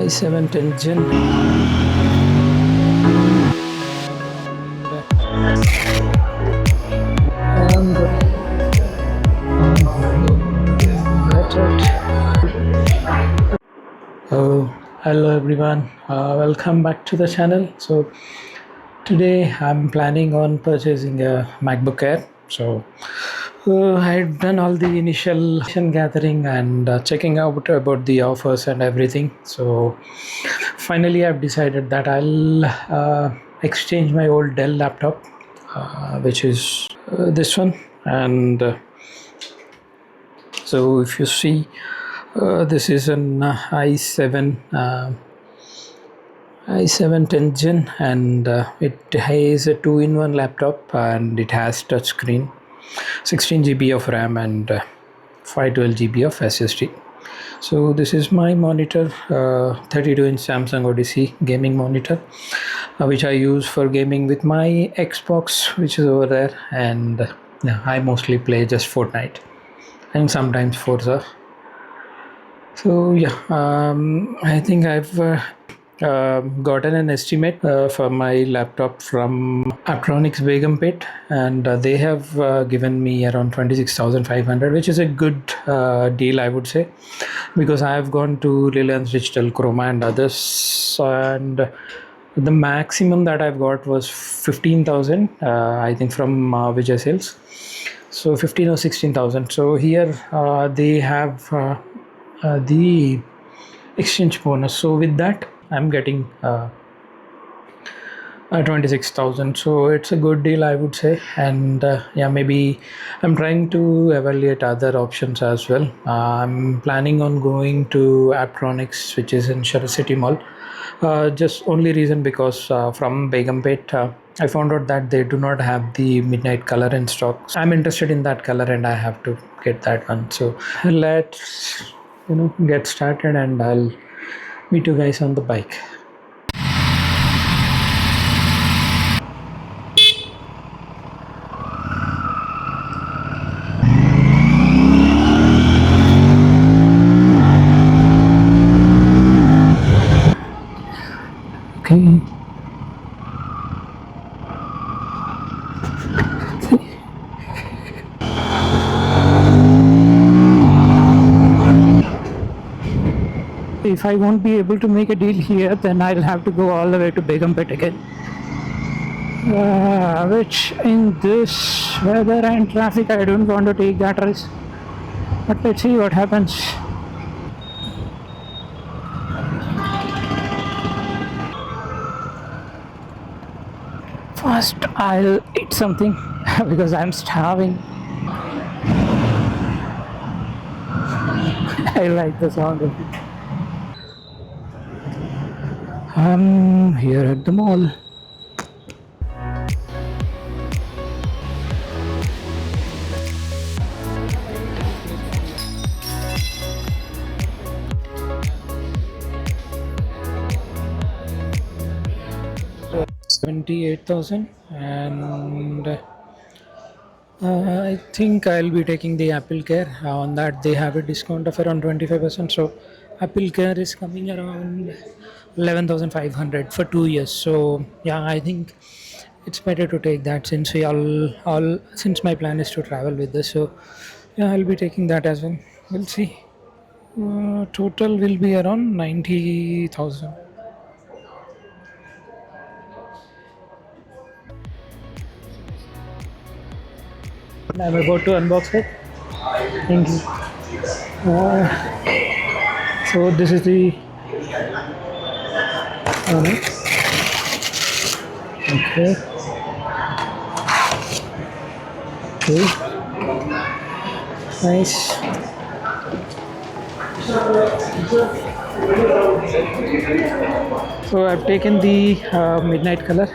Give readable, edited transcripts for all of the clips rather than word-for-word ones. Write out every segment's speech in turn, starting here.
i7 10th gen. And that's it. Oh, hello everyone. Welcome back to the channel. So today I'm planning on purchasing a MacBook Air. So I've done all the initial gathering and checking out about the offers and everything. So finally I've decided that I'll exchange my old Dell laptop, which is this one. And so if you see, this is an i7 10th gen, and it has a 2-in-1 laptop, and it has touchscreen, 16 GB of RAM, and 512 GB of SSD. So this is my monitor, 32-inch Samsung Odyssey gaming monitor, which I use for gaming with my Xbox, which is over there. And yeah, I mostly play just Fortnite and sometimes Forza. So yeah, I think I've gotten an estimate for my laptop from Aptronics Begumpet, and they have given me around 26,500, which is a good deal, I would say, because I have gone to Reliance Digital, Chroma, and others, and the maximum that I've got was 15,000, I think, from Vijay Sales. So 15 or 16,000. So here they have the exchange bonus. So with that, I'm getting 26,000. So it's a good deal, I would say. And yeah, maybe I'm trying to evaluate other options as well. I'm planning on going to Aptronics, which is in Shara City Mall. Just only reason because from Begumpet, I found out that they do not have the midnight color in stock. I'm interested in that color and I have to get that one. So let's get started, and I'll meet you guys on the bike. Okay. If I won't be able to make a deal here, then I'll have to go all the way to Begumpet again. Which in this weather and traffic, I don't want to take that risk. But let's see what happens. First, I'll eat something because I'm starving. I like the sound of it. I'm here at the mall. $78,000, and I think I'll be taking the Apple Care. On that, they have a discount of around 25%. So Apple Care is coming around 11,500 for 2 years. So yeah, I think it's better to take that, since since my plan is to travel with this. So yeah, I'll be taking that as well. We'll see. Total will be around 90,000. I'm about to unbox it. Thank you. So this is the okay. Okay. Nice. So I've taken the midnight color.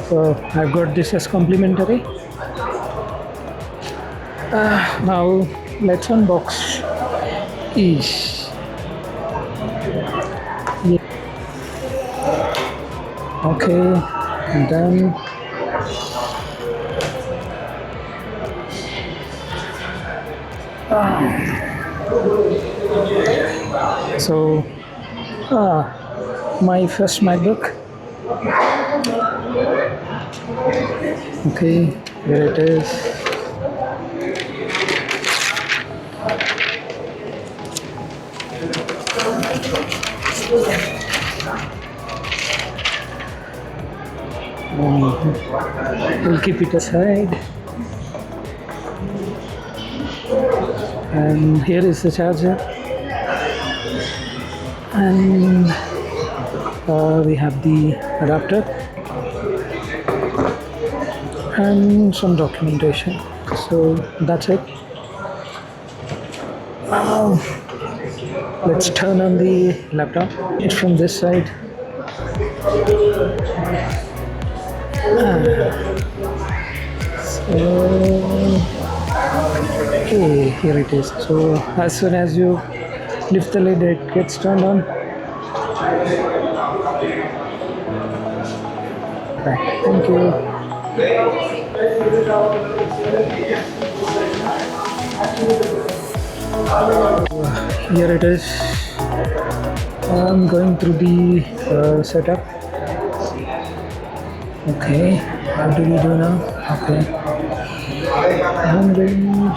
So I've got this as complimentary. Now let's unbox each. Yeah. Okay, and then So, my first MacBook. Okay, here it is. We'll keep it aside. And here is the charger. And we have the adapter and some documentation. So that's it. Now let's turn on the laptop. It's from this side. So, okay, here it is. So as soon as you lift the lid, it gets turned on. Right. Thank you. Here it is. I'm going through the setup. Okay, how do we do now? Okay. I'm going.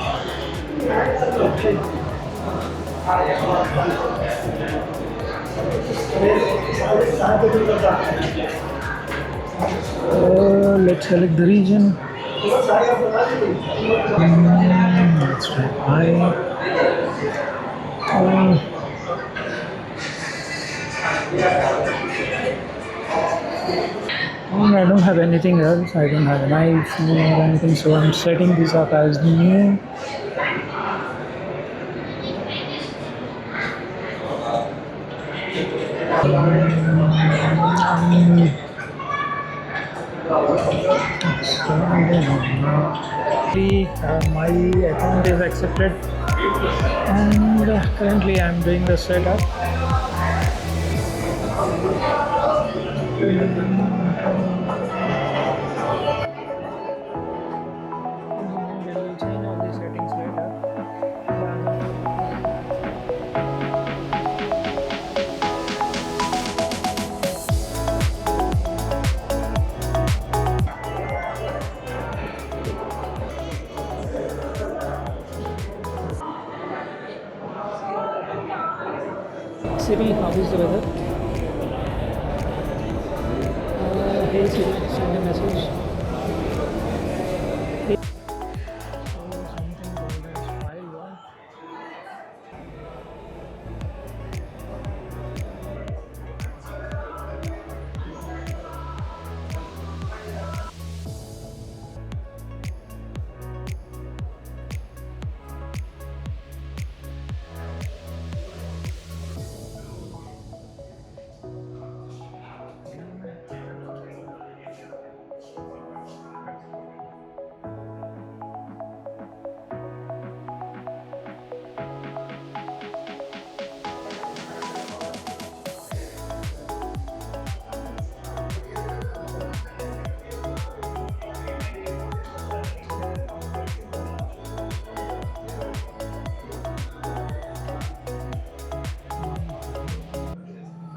Let's select the region. Let's try I. I don't have anything else. I don't have an iPhone or anything, so I'm setting this up as new. My account is accepted, and currently I'm doing the setup. We'll change all the settings later. Siri, how is the weather? Hey Siri, send a message. Hey. Something called as file one.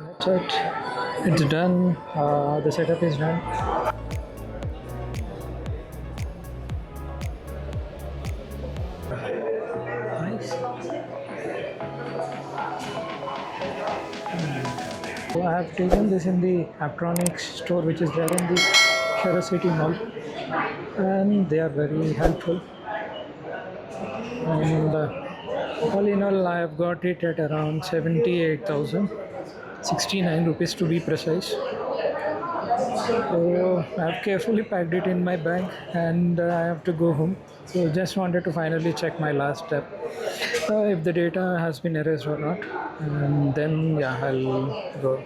That's it. It's done. The setup is done. Nice. So I have taken this in the electronics store, which is there in the Shara City Mall, and they are very helpful. And all in all, I have got it at around 78,069 rupees to be precise. So I have carefully packed it in my bag, and I have to go home. So just wanted to finally check my last step, if the data has been erased or not, and then yeah, I'll go.